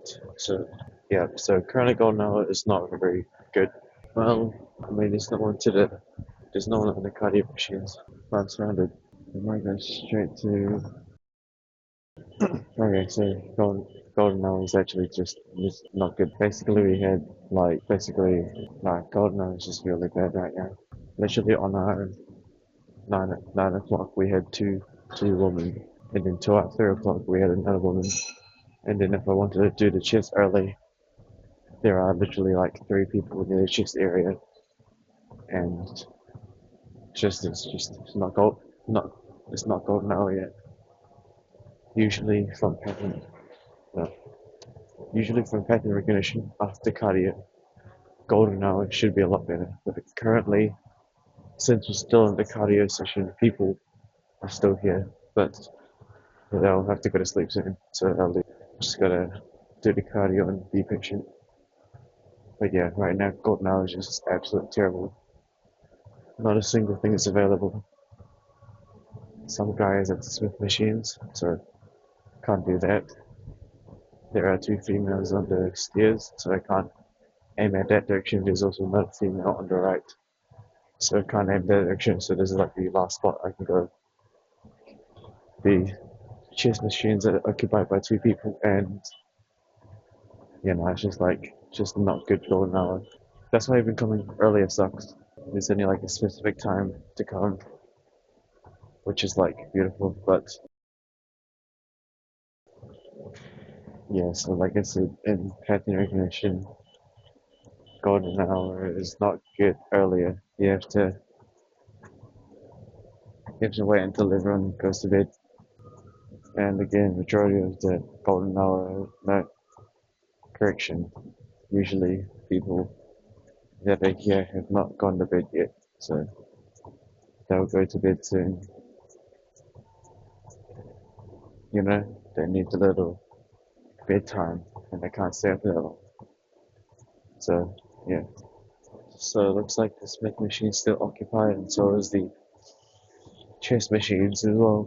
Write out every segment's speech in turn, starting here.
Alright, so yeah, so currently golden hour is not very good. Well, I mean, there's no one on the cardio machines. I'm surrounded. We might go straight to. Okay, so golden hour is actually just not good. Basically, we had like golden hour is just really bad right now. Literally on our nine o'clock we had two women, and then two at 3 o'clock we had another woman. And then if I wanted to do the chest early, there are literally like three people in the chest area, and it's not not it's not golden hour yet. Usually from pattern, no, usually from pattern recognition after cardio, golden hour should be a lot better. But currently, since we're still in the cardio session, people are still here, but they'll have to go to sleep soon. So I'll just gotta do the cardio and be patient. But yeah, right now golden hour is just absolutely terrible. Not a single thing is available. Some guys at the Smith machines, so can't do that. There are two females on the stairs, so I can't aim at that direction. There's also another female on the right, so I can't aim that direction. So this is like the last spot I can go. The chess machines are occupied by two people, and it's just not good golden hour. That's why even coming earlier sucks. There's only like a specific time to come, which is like beautiful, but yeah. So like I said, in pattern recognition, golden hour is not good earlier. You have to wait until everyone goes to bed. And again, majority of the golden hour, no, correction, usually people that are here have not gone to bed yet, so they'll go to bed soon. They need a little bedtime and they can't stay up that long. So yeah. So it looks like the Smith machine's still occupied, and so is the chess machines as well.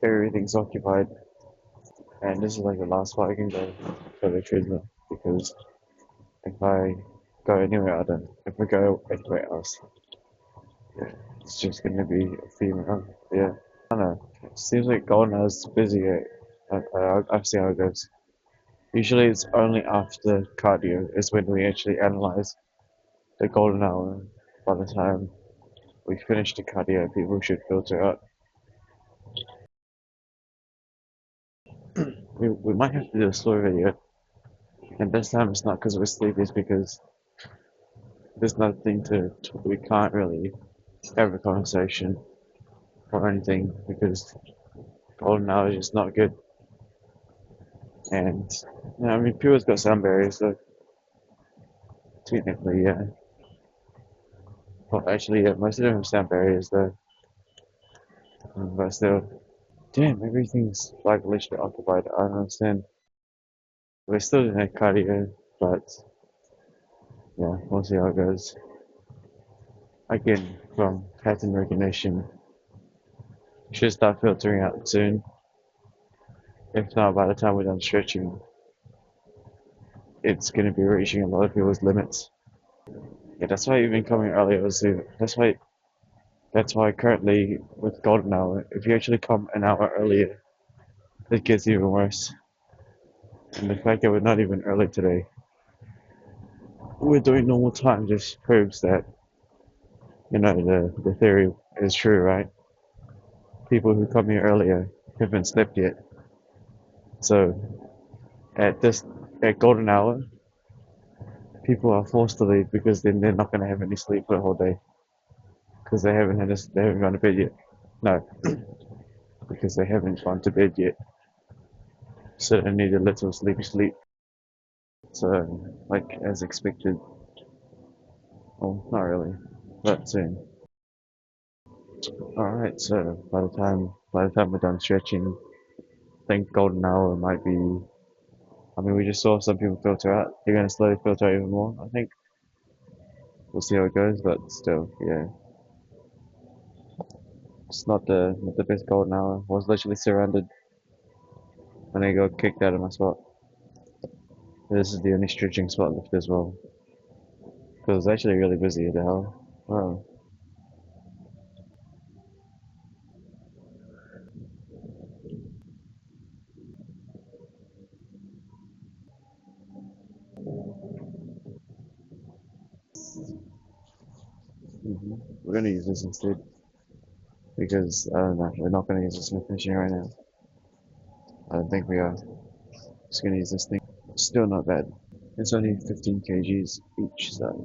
Everything's occupied, and this is like the last spot I can go for the treadmill because if I go anywhere other, if I go anywhere else, yeah, it's just gonna be a female. Yeah, I don't know. It seems like Golden is busy. I'll see how it goes. Usually, it's only after cardio is when we actually analyze the golden hour. By the time we finish the cardio, people should filter out. We might have to do a slow video, and this time it's not because we're sleepy, it's because there's nothing to talk. We can't really have a conversation or anything because golden hour is just not good. And I mean, Pure's got some barriers, so technically, yeah. Well, actually, yeah, most of them have sound barriers though. But still, damn, everything's like literally occupied. I don't understand. We're still doing a cardio, but yeah, we'll see how it goes. Again, from pattern recognition, should start filtering out soon. If not, by the time we're done stretching, it's going to be reaching a lot of people's limits. Yeah, that's why even coming earlier was that's why currently with golden hour, if you actually come an hour earlier, it gets even worse. And the fact that we're not even early today, we're doing normal time just proves that the theory is true, right? People who come here earlier haven't slept yet. So at this at golden hour, people are forced to leave because then they're not going to have any sleep for the whole day because they haven't gone to bed yet. No, because they haven't gone to bed yet. So they need a little sleepy sleep. So like as expected. Well, not really, but soon. All right. So by the time we're done stretching, I think golden hour might be. I mean, we just saw some people filter out. They're gonna slowly filter out even more. I think we'll see how it goes, but still, yeah, it's not the best golden hour. I was literally surrounded when I got kicked out of my spot. This is the only stretching spot left as well. Because it's actually really busy, the hell. Wow. We're gonna use this instead. Because, I don't know, we're not gonna use the Smith machine right now. I don't think we are. Just gonna use this thing. Still not bad. It's only 15 kgs each side.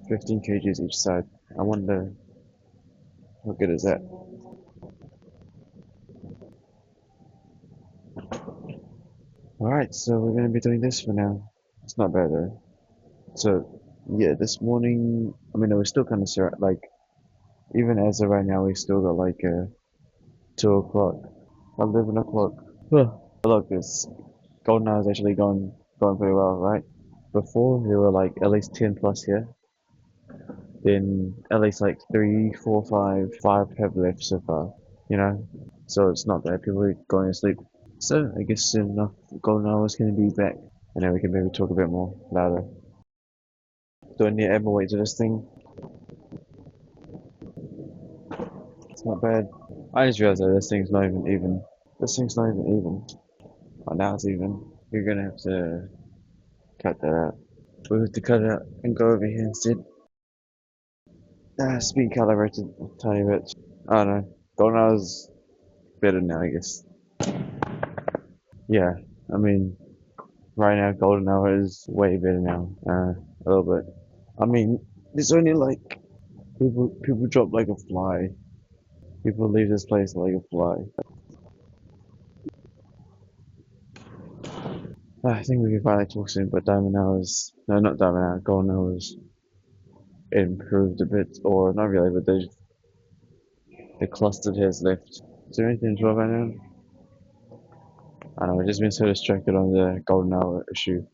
15 kgs each side. I wonder how good is that? Alright, so we're gonna be doing this for now. It's not bad though. So, yeah, this morning, I mean, we're still kind of like, even as of right now, we still got like 2 o'clock, 11 o'clock. Huh. Look, this golden hour is actually going pretty well, right? Before, there were like at least 10 plus here. Then at least like three, four, five have left so far, you know? So it's not bad. People are going to sleep. So I guess soon enough, golden hour is going to be back. And then we can maybe talk a bit more louder. Do I need to add more weight to this thing? It's not bad. I just realized that this thing's not even even. This thing's not even even. Oh, now it's even. You're gonna have to cut that out. We have to cut it out and go over here instead. It's being calibrated a tiny bit. I don't know. Golden hour's better now, I guess. Yeah, I mean, right now golden hour is way better now. A little bit. I mean, there's only like people drop like a fly. People leave this place like a fly. I think we can finally talk soon, but diamond hours, no, not diamond hour, golden hours improved a bit, or not really, but the clustered has left. Is there anything to talk about now? I don't know, we've just been so distracted on the golden hour issue.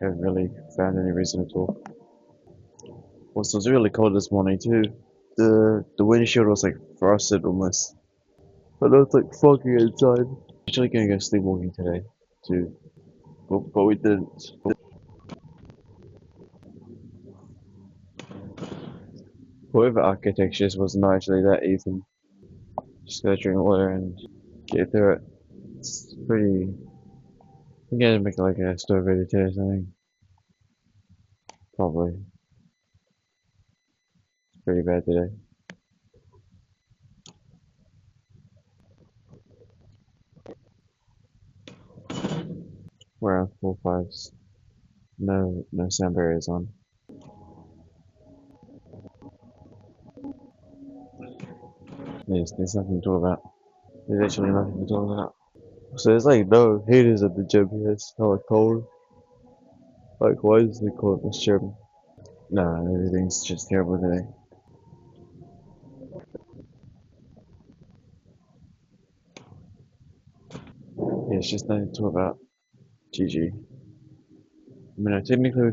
Haven't really found any reason to talk. Also, it's really cold this morning too. The windshield was like frosted almost. But it was like foggy inside. Actually gonna go sleepwalking today too. But we didn't. Whoever architectures was not actually that even. Just gotta drink water and get through it. It's pretty. We gotta make like a story video today or something. Probably. It's pretty bad today. We're on 4.5s. No sound barriers on. There's nothing to talk about. There's actually nothing to talk about. So there's like no heaters at the gym here. It's hella cold. Like why is it cold in this gym? No, everything's just terrible today. Yeah, it's just nothing to talk about. GG. I mean, technically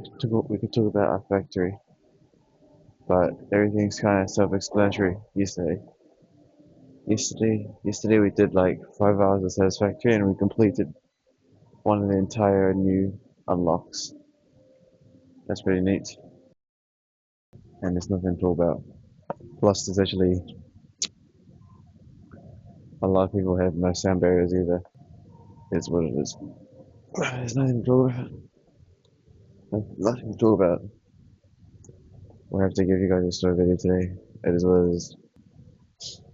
we could talk about our factory, but everything's kind of self-explanatory. Yesterday we did like 5 hours of satisfactory, and we completed one of the entire new unlocks. That's pretty neat, and there's nothing to talk about. Plus, there's actually a lot of people have no sound barriers either. It's what it is. There's nothing to talk about. Nothing to talk about. We'll have to give you guys a story video today. It is what it is.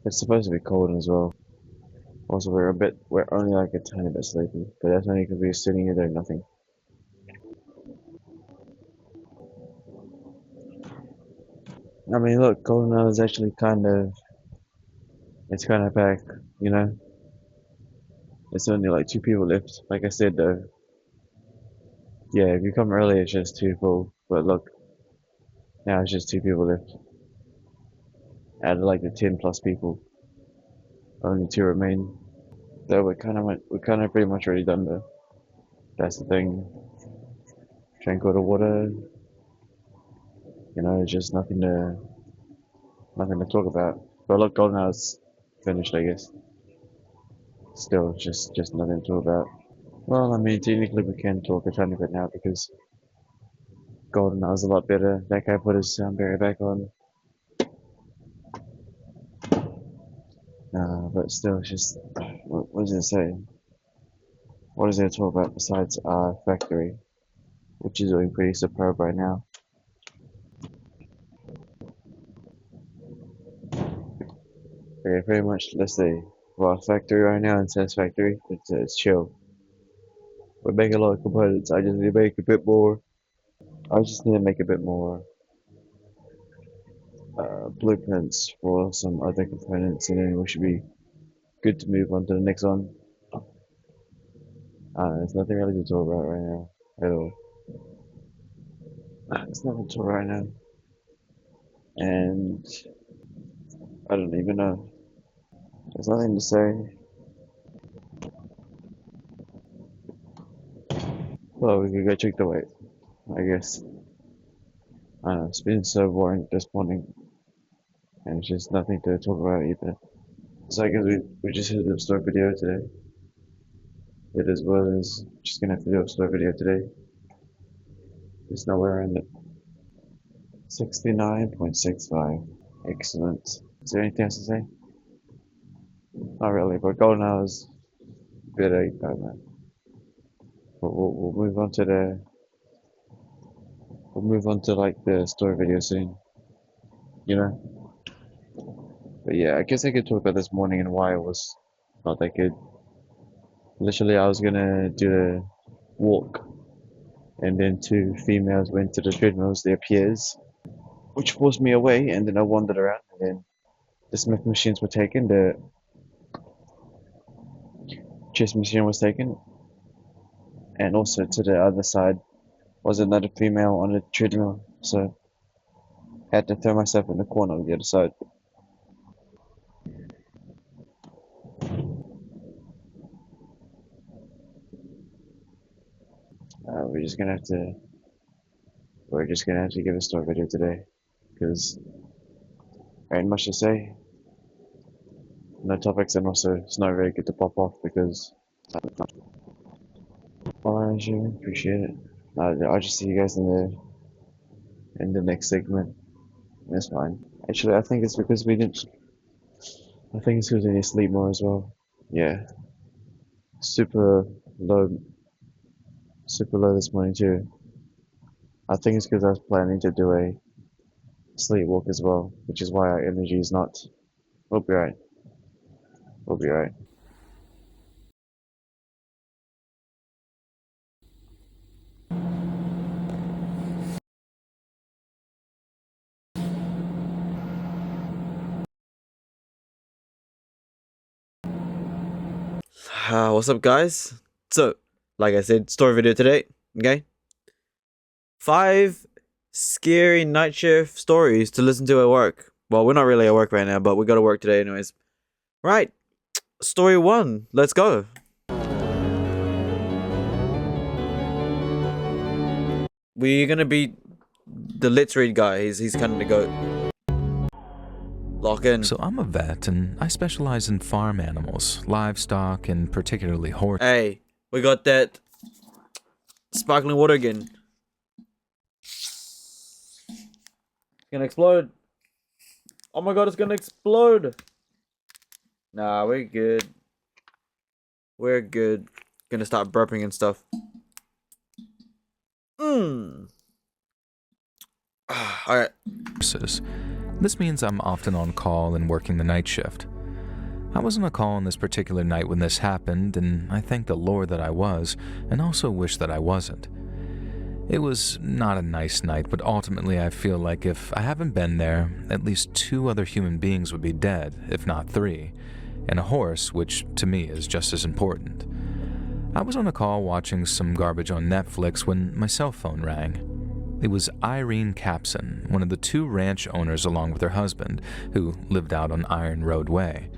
It's supposed to be cold as well. Also, we're only like a tiny bit sleepy, but that's only because we're sitting here doing nothing. I mean, look, Golden Hour is actually it's kind of packed, you know? It's only like 2 people left. Like I said though, yeah, if you come early, it's just too full. But look, now it's just 2 people left. Out of like the 10 plus people, only 2 remain. Though we're kind of pretty much already done though. That's the thing. Drank all the water, just nothing to talk about. But look, Golden Hour's finished, I guess. Still, just nothing to talk about. Well, I mean, technically we can talk a tiny bit now because Golden was a lot better. That guy put his sound barrier back on. But still, it's just, what does it say? What is there to talk about besides Factory, which is doing pretty superb right now? Okay, pretty much, let's say, well, Factory right now and Satisfactory, it's chill. We make a lot of components. I just need to make a bit more. I just need to make a bit more blueprints for some other components, and then we should be good to move on to the next one. There's nothing really to talk about right now at all. There's nothing to talk right now, and I don't even know. There's nothing to say. Well, we could go check the weight, I guess. I don't know, it's been so boring at this point, and it's just nothing to talk about either. So I guess we just hit a story video today. It as well as just gonna have to do a story video today. There's nowhere in it. 69.65. Excellent. Is there anything else to say? Not really, but Golden Hour's bit of man. But we'll move on to like the story video soon, you know? But yeah, I guess I could talk about this morning and why it was not that good. Literally, I was gonna do a walk, and then two females went to the treadmills, their peers, which forced me away, and then I wandered around, and then the Smith machines were taken, the chest machine was taken, and also to the other side was another female on a treadmill, so I had to throw myself in the corner on the other side. Uh, we're just gonna have to we're just gonna have to give a story video today, because there ain't much to say, no topics, and also it's not very good to pop off because alright, sure, appreciate it. I'll just see you guys in the next segment. That's fine. Actually, I think it's because we didn't. I think it's because we need to sleep more as well. Yeah, super low, super low this morning too. I think it's because I was planning to do a sleepwalk as well, which is why our energy is not. We'll be right. We'll be right. What's up, guys? So, like I said, story video today. Okay, 5 scary night shift stories to listen to at work. Well, we're not really at work right now, but we got to work today, anyways. Right, story 1. Let's go. We're gonna be the Let's Read guy. He's kind of the goat. Lock in. So I'm a vet, and I specialize in farm animals, livestock, and particularly horses. Hey, we got that sparkling water again. It's gonna explode. Oh my god, it's gonna explode. Nah, we're good. We're good. Gonna start burping and stuff. Alright. This means I'm often on call and working the night shift. I was on a call on this particular night when this happened, and I thank the Lord that I was, and also wish that I wasn't. It was not a nice night, but ultimately I feel like if I haven't been there, at least 2 other human beings would be dead, if not 3, and a horse, which to me is just as important. I was on a call watching some garbage on Netflix when my cell phone rang. It was Irene Capson, one of the 2 ranch owners along with her husband, who lived out on Iron Road Way.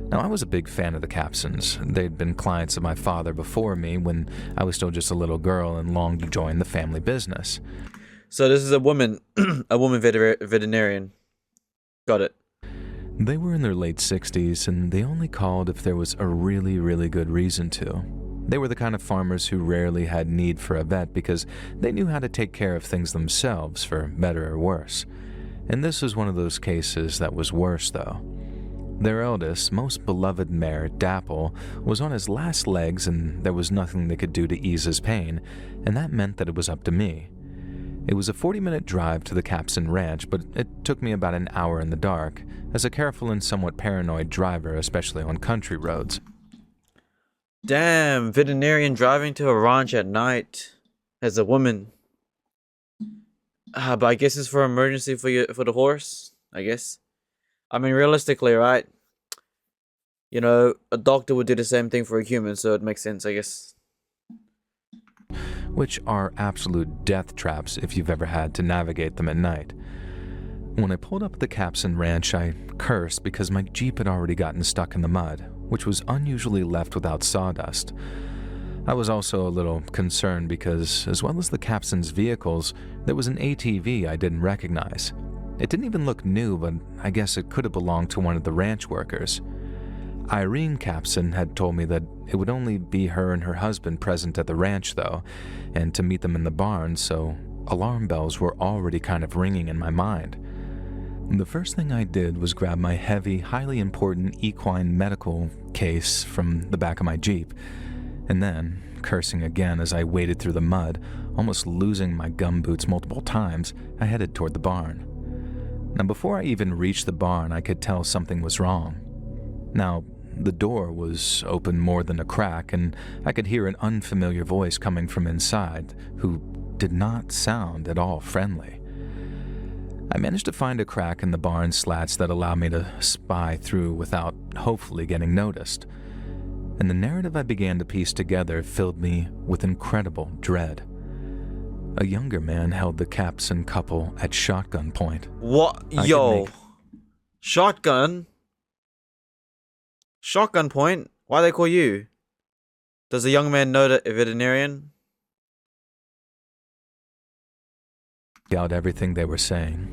Now, I was a big fan of the Capsons. They'd been clients of my father before me when I was still just a little girl and longed to join the family business. So this is a woman, a woman veterinarian. Got it. They were in their late 60s, and they only called if there was a really, really good reason to. They were the kind of farmers who rarely had need for a vet because they knew how to take care of things themselves, for better or worse. And this was one of those cases that was worse, though. Their eldest, most beloved mare, Dapple, was on his last legs and there was nothing they could do to ease his pain, and that meant that it was up to me. It was a 40-minute drive to the Capson Ranch, but it took me about an hour in the dark, as a careful and somewhat paranoid driver, especially on country roads. Damn, veterinarian driving to a ranch at night as a woman. But I guess it's for emergency for the horse, I guess. I mean, realistically, right? You know, a doctor would do the same thing for a human, so it makes sense, I guess. Which are absolute death traps if you've ever had to navigate them at night. When I pulled up at the Capson Ranch, I cursed because my Jeep had already gotten stuck in the mud, which was unusually left without sawdust. I was also a little concerned because, as well as the Capson's vehicles, there was an ATV I didn't recognize. It didn't even look new, but I guess it could have belonged to one of the ranch workers. Irene Capson had told me that it would only be her and her husband present at the ranch, though, and to meet them in the barn, so alarm bells were already kind of ringing in my mind. The first thing I did was grab my heavy, highly important equine medical case from the back of my Jeep, and then, cursing again as I waded through the mud, almost losing my gumboots multiple times, I headed toward the barn. Now, before I even reached the barn, I could tell something was wrong. Now, the door was open more than a crack, and I could hear an unfamiliar voice coming from inside, who did not sound at all friendly. I managed to find a crack in the barn slats that allowed me to spy through without hopefully getting noticed. And the narrative I began to piece together filled me with incredible dread. A younger man held the Capson couple at shotgun point. What? Yo. Shotgun? Shotgun point? Why they call you? Does the young man know that a veterinarian? Out everything they were saying.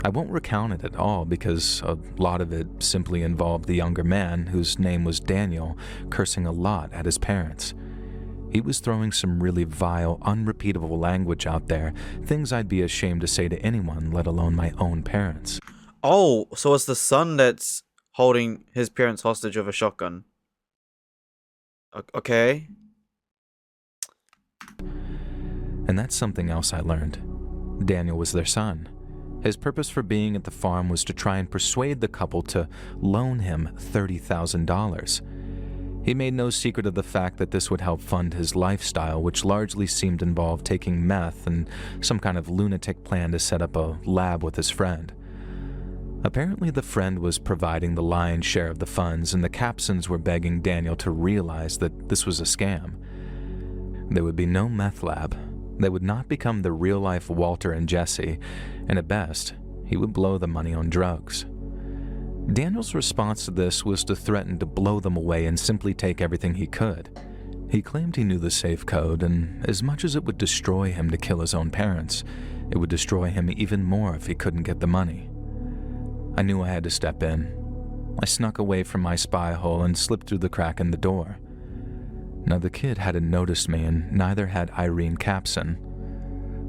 I won't recount it at all because a lot of it simply involved the younger man, whose name was Daniel, cursing a lot at his parents. He was throwing some really vile, unrepeatable language out there, things I'd be ashamed to say to anyone, let alone my own parents. Oh, so it's the son that's holding his parents hostage with a shotgun. Okay. And that's something else I learned. Daniel was their son. His purpose for being at the farm was to try and persuade the couple to loan him $30,000. He made no secret of the fact that this would help fund his lifestyle, which largely seemed to involve taking meth and some kind of lunatic plan to set up a lab with his friend. Apparently, the friend was providing the lion's share of the funds, and the Capsons were begging Daniel to realize that this was a scam. There would be no meth lab. They would not become the real-life Walter and Jesse, and at best, he would blow the money on drugs. Daniel's response to this was to threaten to blow them away and simply take everything he could. He claimed he knew the safe code, and as much as it would destroy him to kill his own parents, it would destroy him even more if he couldn't get the money. I knew I had to step in. I snuck away from my spy hole and slipped through the crack in the door. Now, the kid hadn't noticed me, and neither had Irene Capson.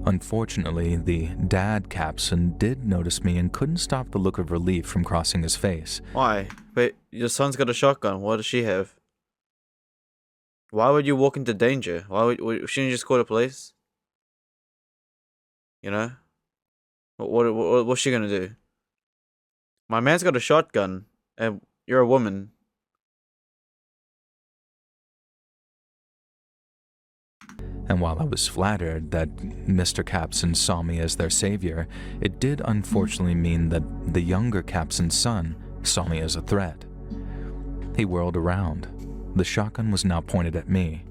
Unfortunately, the dad Capson did notice me and couldn't stop the look of relief from crossing his face. Why? Wait, your son's got a shotgun. What does she have? Why would you walk into danger? Shouldn't you just call the police? You know? What's she gonna do? My man's got a shotgun, and you're a woman. And while I was flattered that Mr. Capson saw me as their savior, it did unfortunately mean that the younger Capson's son saw me as a threat. He whirled around. The shotgun was now pointed at me.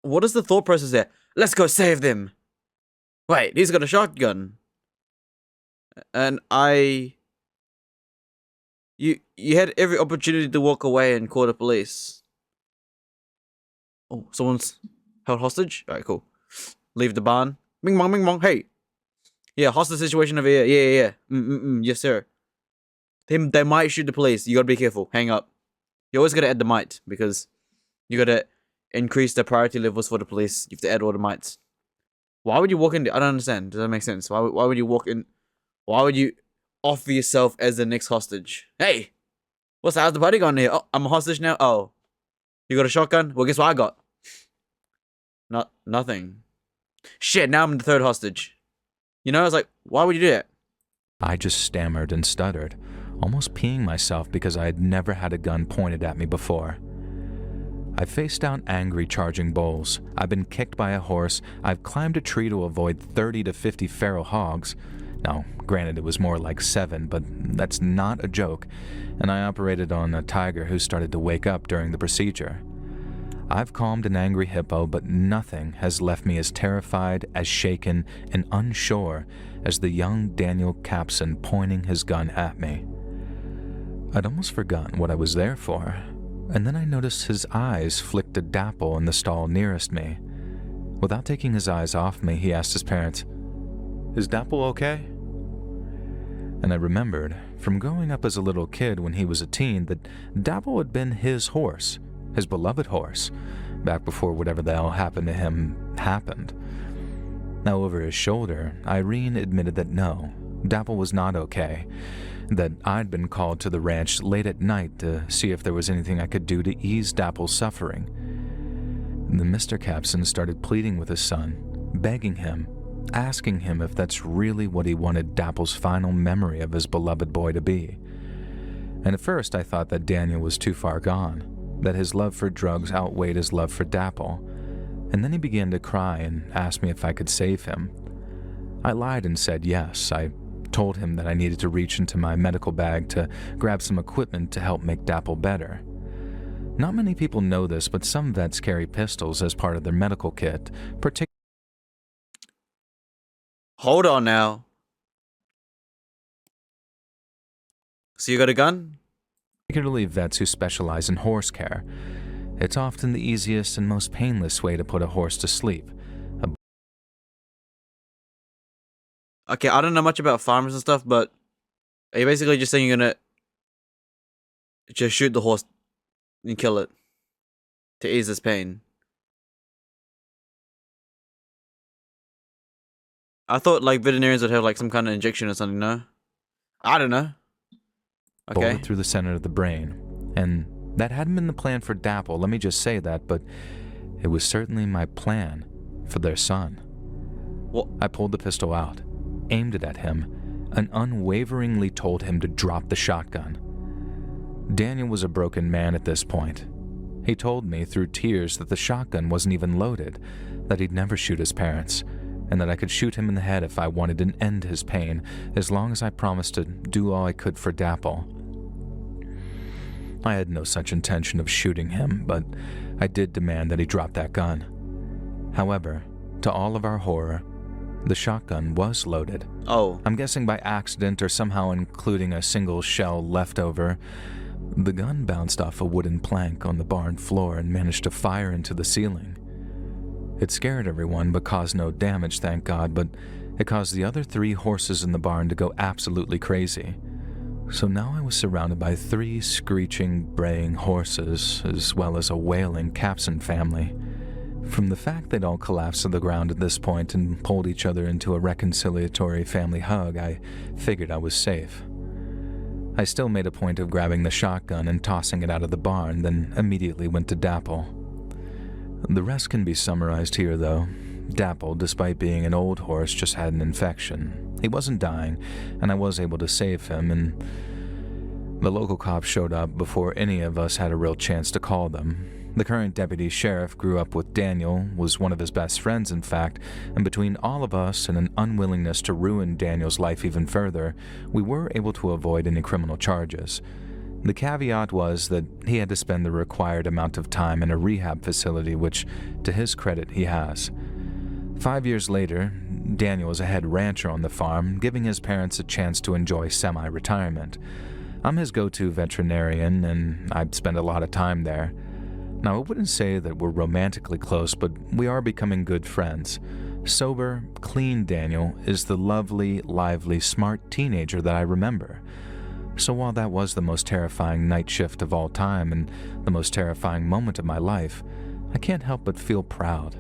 What is the thought process there? Let's go save them. Wait, he's got a shotgun. And You had every opportunity to walk away and call the police. Oh, someone's held hostage? Alright, cool. Leave the barn. Bing bong, bing bong. Hey. Yeah, hostage situation over here. Yeah. Yes, sir. They might shoot the police. You gotta be careful. Hang up. You always gotta add the might, because You gotta increase the priority levels for the police. You have to add all the mites. Why would you walk in? I don't understand. Does that make sense? Why would you walk in? Why would you offer yourself as the next hostage? Hey, how's the party going here? Oh, I'm a hostage now. Oh, you got a shotgun? Well, guess what I got? Nothing. Shit, now I'm the third hostage. You know, I was like, why would you do that? I just stammered and stuttered, almost peeing myself because I had never had a gun pointed at me before. I faced down angry charging bulls. I've been kicked by a horse. I've climbed a tree to avoid 30 to 50 feral hogs. Now, granted, it was more like 7, but that's not a joke, and I operated on a tiger who started to wake up during the procedure. I've calmed an angry hippo, but nothing has left me as terrified, as shaken, and unsure as the young Daniel Capson pointing his gun at me. I'd almost forgotten what I was there for, and then I noticed his eyes flicked to Dapple in the stall nearest me. Without taking his eyes off me, he asked his parents, "Is Dapple okay?" And I remembered from growing up as a little kid when he was a teen that Dapple had been his horse, his beloved horse, back before whatever the hell happened to him happened. Now, over his shoulder, Irene admitted that no, Dapple was not okay, that I'd been called to the ranch late at night to see if there was anything I could do to ease Dapple's suffering. Then Mr. Capson started pleading with his son, begging him, asking him if that's really what he wanted Dapple's final memory of his beloved boy to be. And at first I thought that Daniel was too far gone, that his love for drugs outweighed his love for Dapple, and then he began to cry and asked me if I could save him. I lied and said yes. I told him that I needed to reach into my medical bag to grab some equipment to help make Dapple better. Not many people know this, but some vets carry pistols as part of their medical kit, Hold on now. So you got a gun? particularly vets who specialize in horse care. It's often the easiest and most painless way to put a horse to sleep. Okay, I don't know much about farmers and stuff, but are you basically just saying you're gonna just shoot the horse and kill it to ease its pain? I thought like veterinarians would have like some kind of injection or something, no? I don't know. Okay. Bullet through the center of the brain. And that hadn't been the plan for Dapple, let me just say that, but it was certainly my plan for their son. What? I pulled the pistol out, aimed it at him, and unwaveringly told him to drop the shotgun. Daniel was a broken man at this point. He told me through tears that the shotgun wasn't even loaded, that he'd never shoot his parents, and that I could shoot him in the head if I wanted to end his pain, as long as I promised to do all I could for Dapple. I had no such intention of shooting him, but I did demand that he drop that gun. However, to all of our horror, the shotgun was loaded. Oh. I'm guessing by accident or somehow including a single shell left over. The gun bounced off a wooden plank on the barn floor and managed to fire into the ceiling. It scared everyone but caused no damage, thank God, but it caused the other 3 horses in the barn to go absolutely crazy. So now I was surrounded by 3 screeching, braying horses, as well as a wailing Capson family. From the fact they'd all collapsed to the ground at this point and pulled each other into a reconciliatory family hug, I figured I was safe. I still made a point of grabbing the shotgun and tossing it out of the barn, then immediately went to Dapple. The rest can be summarized here, though. Dapple, despite being an old horse, just had an infection. He wasn't dying, and I was able to save him, and the local cops showed up before any of us had a real chance to call them. The current deputy sheriff grew up with Daniel, was one of his best friends, in fact, and between all of us and an unwillingness to ruin Daniel's life even further, we were able to avoid any criminal charges. The caveat was that he had to spend the required amount of time in a rehab facility, which, to his credit, he has. 5 years later, Daniel was a head rancher on the farm, giving his parents a chance to enjoy semi-retirement. I'm his go-to veterinarian, and I'd spend a lot of time there. Now, I wouldn't say that we're romantically close, but we are becoming good friends. Sober, clean Daniel is the lovely, lively, smart teenager that I remember. So while that was the most terrifying night shift of all time and the most terrifying moment of my life, I can't help but feel proud.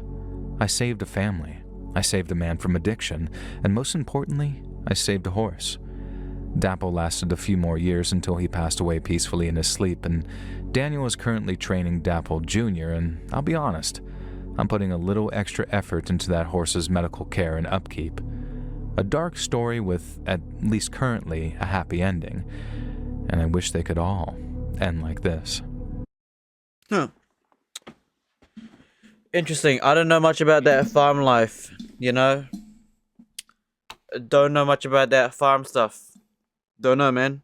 I saved a family. I saved a man from addiction, and most importantly, I saved a horse. Dapple lasted a few more years until he passed away peacefully in his sleep, and Daniel is currently training Dapple Jr., and I'll be honest, I'm putting a little extra effort into that horse's medical care and upkeep. A dark story with, at least currently, a happy ending, and I wish they could all end like this. Huh. Interesting. I don't know much about that farm life, you know? Don't know much about that farm stuff. Don't know, man.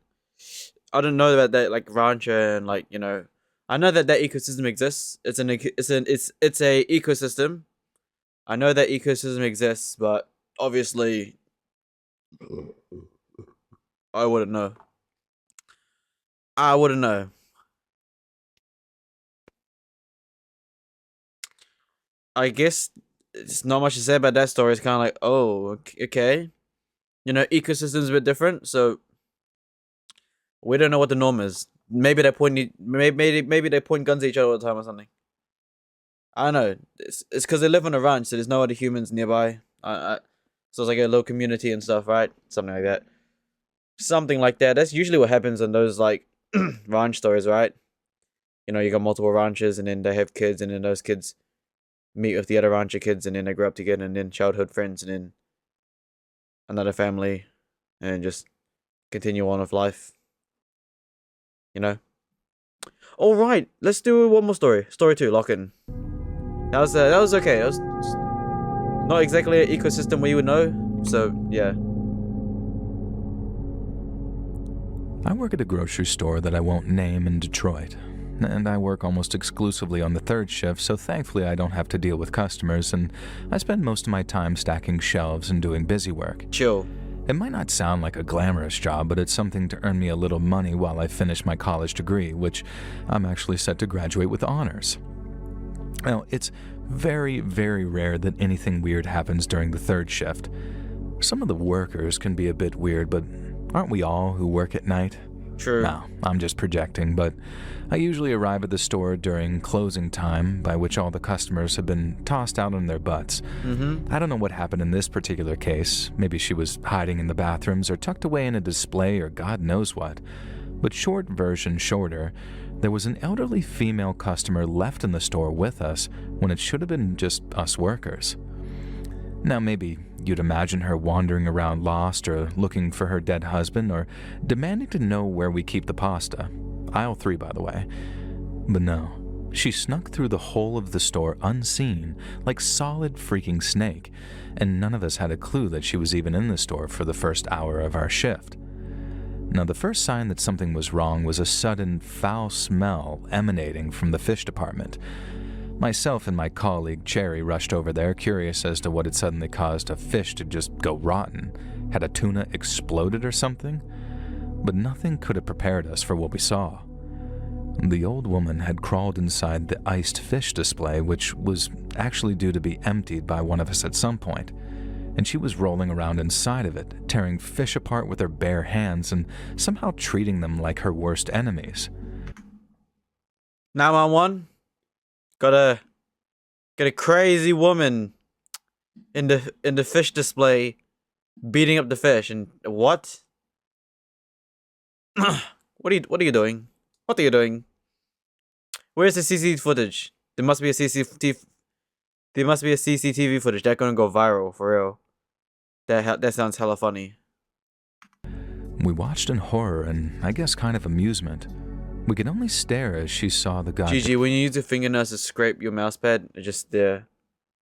I don't know about that, like, rancher and, like, you know. I know that ecosystem exists. It's a ecosystem. I know that ecosystem exists, but obviously I wouldn't know. I wouldn't know. I guess it's not much to say about that story. It's kind of like, oh, okay. You know, ecosystem's a bit different, so we don't know what the norm is. Maybe they point guns at each other all the time or something. I don't know. It's because they live on a ranch, so there's no other humans nearby. So it's like a little community and stuff, right? Something like that. Something like that. That's usually what happens in those, like, ranch stories, right? You know, you got multiple ranchers, and then they have kids, and then those kids meet with the other rancher kids, and then they grow up together, and then childhood friends, and then another family, and just continue on with life. You know? Alright, let's do one more story. Story 2, lock in. That was okay. That was not exactly an ecosystem we would know, so yeah. I work at a grocery store that I won't name in Detroit, and I work almost exclusively on the third shift, so thankfully I don't have to deal with customers, and I spend most of my time stacking shelves and doing busy work. Chill. It might not sound like a glamorous job, but it's something to earn me a little money while I finish my college degree, which I'm actually set to graduate with honors. Now, it's very, very rare that anything weird happens during the third shift. Some of the workers can be a bit weird, but aren't we all who work at night? True. No, I'm just projecting, but I usually arrive at the store during closing time, by which all the customers have been tossed out on their butts. I don't know what happened in this particular case. Maybe she was hiding in the bathrooms or tucked away in a display or God knows what. But short version shorter, there was an elderly female customer left in the store with us when it should have been just us workers. Now maybe you'd imagine her wandering around lost or looking for her dead husband or demanding to know where we keep the pasta. Aisle 3, by the way. But no, she snuck through the whole of the store unseen, like solid freaking snake, and none of us had a clue that she was even in the store for the first hour of our shift. Now, the first sign that something was wrong was a sudden foul smell emanating from the fish department. Myself and my colleague Cherry rushed over there, curious as to what had suddenly caused a fish to just go rotten. Had a tuna exploded or something? But nothing could have prepared us for what we saw. The old woman had crawled inside the iced fish display, which was actually due to be emptied by one of us at some point, and she was rolling around inside of it, tearing fish apart with her bare hands and somehow treating them like her worst enemies. 911. Got a crazy woman in the fish display beating up the fish, and what? What are you doing? What are you doing? Where's the CCTV footage? There must be a CCTV footage. That's gonna go viral for real. That sounds hella funny. We watched in horror and I guess kind of amusement. We could only stare as she saw the guy. GG, when you use your fingernails to scrape your mouse pad, it's just there.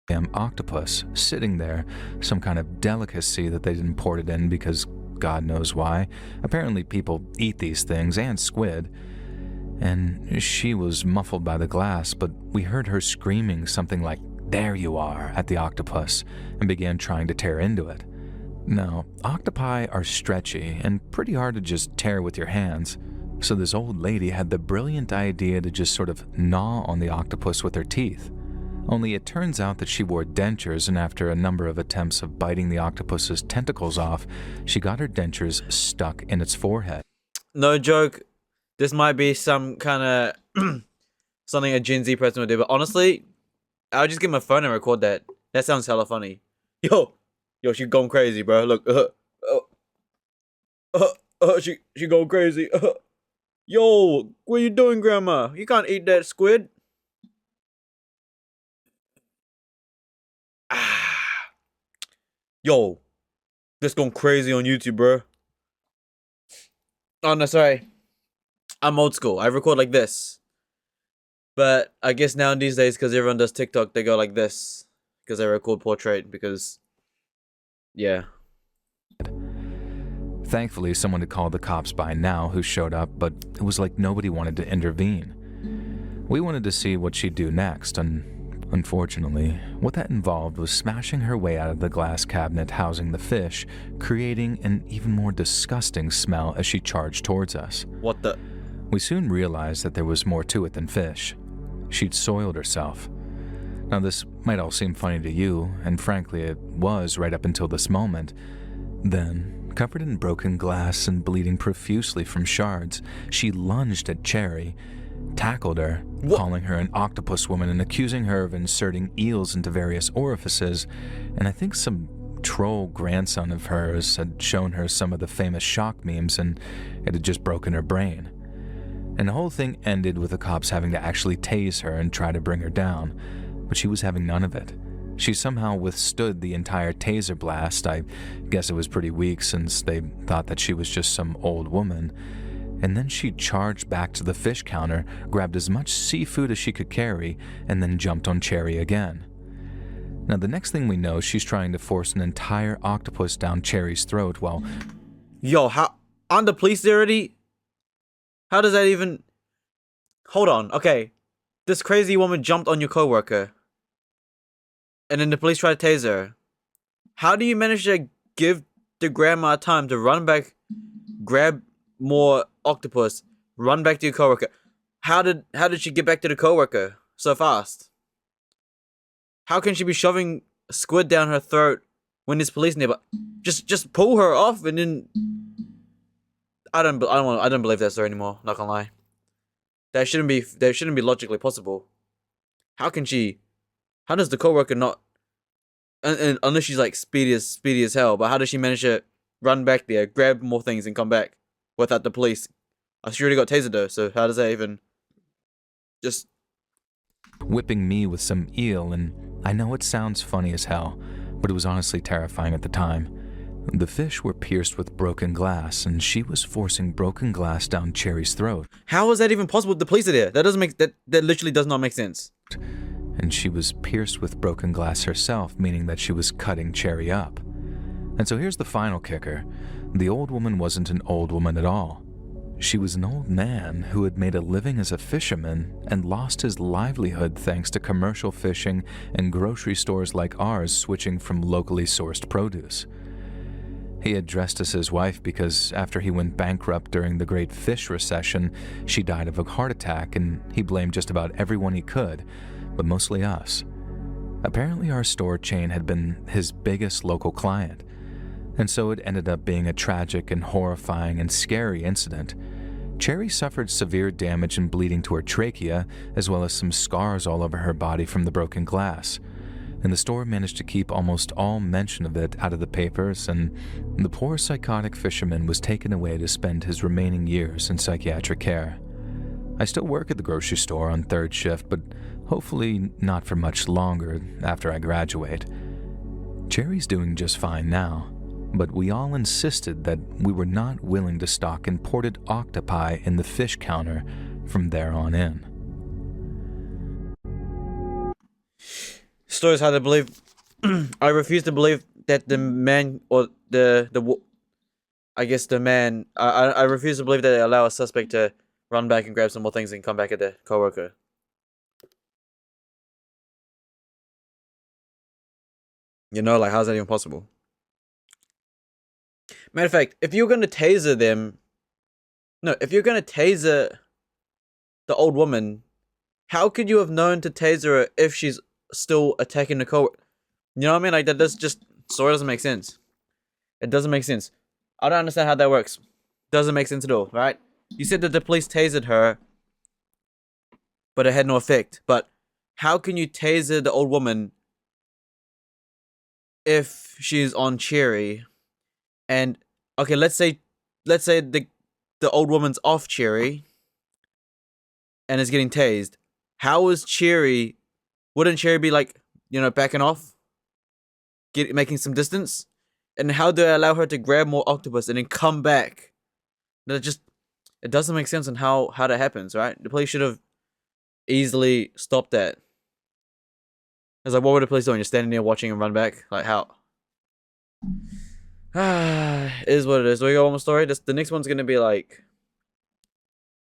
Damn octopus sitting there, some kind of delicacy that they didn't port it in because God knows why. Apparently people eat these things, and squid. And she was muffled by the glass, but we heard her screaming something like, "There you are," at the octopus, and began trying to tear into it. Now, octopi are stretchy and pretty hard to just tear with your hands, so this old lady had the brilliant idea to just sort of gnaw on the octopus with her teeth. Only it turns out that she wore dentures, and after a number of attempts of biting the octopus's tentacles off, she got her dentures stuck in its forehead. no joke. This might be some kind of something a Gen Z person would do, but honestly, I'll just get my phone and record that. That sounds hella funny. Yo, she going crazy, bro. Look, she going crazy. Yo, what you doing, Grandma? You can't eat that squid. Ah, yo, this going crazy on YouTube, bro. Oh no, sorry. I'm old school. I record like this. But I guess now these days, because everyone does TikTok, they go like this. Because they record portrait, because... Yeah. Thankfully, someone had called the cops by now who showed up, but it was like nobody wanted to intervene. We wanted to see what she'd do next, and unfortunately, what that involved was smashing her way out of the glass cabinet housing the fish, creating an even more disgusting smell as she charged towards us. What the... We soon realized that there was more to it than fish. She'd soiled herself. Now, this might all seem funny to you, and frankly, it was right up until this moment. Then, covered in broken glass and bleeding profusely from shards, she lunged at Cherry, tackled her, calling her an octopus woman and accusing her of inserting eels into various orifices, and I think some troll grandson of hers had shown her some of the famous shock memes and it had just broken her brain. And the whole thing ended with the cops having to actually tase her and try to bring her down, but she was having none of it. She somehow withstood the entire taser blast. I guess it was pretty weak since they thought that she was just some old woman. And then she charged back to the fish counter, grabbed as much seafood as she could carry, and then jumped on Cherry again. Now, the next thing we know, she's trying to force an entire octopus down Cherry's throat while... Yo, how... On the police there already? How does that even... Hold on, okay. This crazy woman jumped on your coworker. And then the police try to tase her. How do you manage to give the grandma time to run back, grab more octopus, run back to your coworker? How did she get back to the coworker so fast? How can she be shoving squid down her throat when there's police nearby? Just pull her off and then... I don't believe that story anymore, not gonna lie. That shouldn't be logically possible. How does the coworker not, and unless she's like speedy as hell, but how does she manage to run back there, grab more things and come back without the police? She already got tasered though, so how does that even just... Whipping me with some eel, and I know it sounds funny as hell, but it was honestly terrifying at the time. The fish were pierced with broken glass, and she was forcing broken glass down Cherry's throat. How is that even possible? The police are there. That doesn't make that literally does not make sense. And she was pierced with broken glass herself, meaning that she was cutting Cherry up. And so here's the final kicker. The old woman wasn't an old woman at all. She was an old man who had made a living as a fisherman and lost his livelihood thanks to commercial fishing and grocery stores like ours switching from locally sourced produce. He had dressed as his wife because after he went bankrupt during the Great Fish Recession, she died of a heart attack, and he blamed just about everyone he could, but mostly us. Apparently our store chain had been his biggest local client, and so it ended up being a tragic and horrifying and scary incident. Cherry suffered severe damage and bleeding to her trachea, as well as some scars all over her body from the broken glass. And the store managed to keep almost all mention of it out of the papers, and the poor psychotic fisherman was taken away to spend his remaining years in psychiatric care. I still work at the grocery store on third shift, but hopefully not for much longer after I graduate. Cherry's doing just fine now, but we all insisted that we were not willing to stock imported octopi in the fish counter from there on in. Stories hard to believe. I refuse to believe that the man or I refuse to believe that they allow a suspect to run back and grab some more things and come back at the coworker. You know, like, how's that even possible? Matter of fact, if you're gonna taser the old woman, how could you have known to taser her if she's still attacking the coworker? You know what I mean? Like, that doesn't make sense. It doesn't make sense. I don't understand how that works. Doesn't make sense at all, right? You said that the police tasered her, but it had no effect. But how can you taser the old woman if she's on Cherry? And okay, let's say the old woman's off Cherry and is getting tased. How is Cherry? Wouldn't Cherry be like, you know, backing off, making some distance? And how do I allow her to grab more octopus and then come back? That just, it doesn't make sense on how that happens, right? The police should have easily stopped that. It's like, what were the police doing? You're standing there watching and run back? Like, how? It is what it is. Do we got one more story? The next one's gonna be like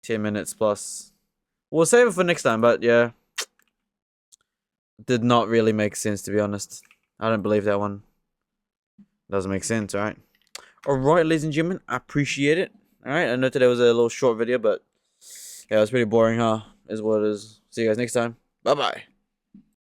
10 minutes plus. We'll save it for next time, but yeah. Did not really make sense, to be honest. I don't believe that one. Doesn't make sense, alright? Alright, ladies and gentlemen, I appreciate it. Alright, I know today was a little short video, but yeah, it was pretty boring, huh? Is what it is. See you guys next time. Bye-bye.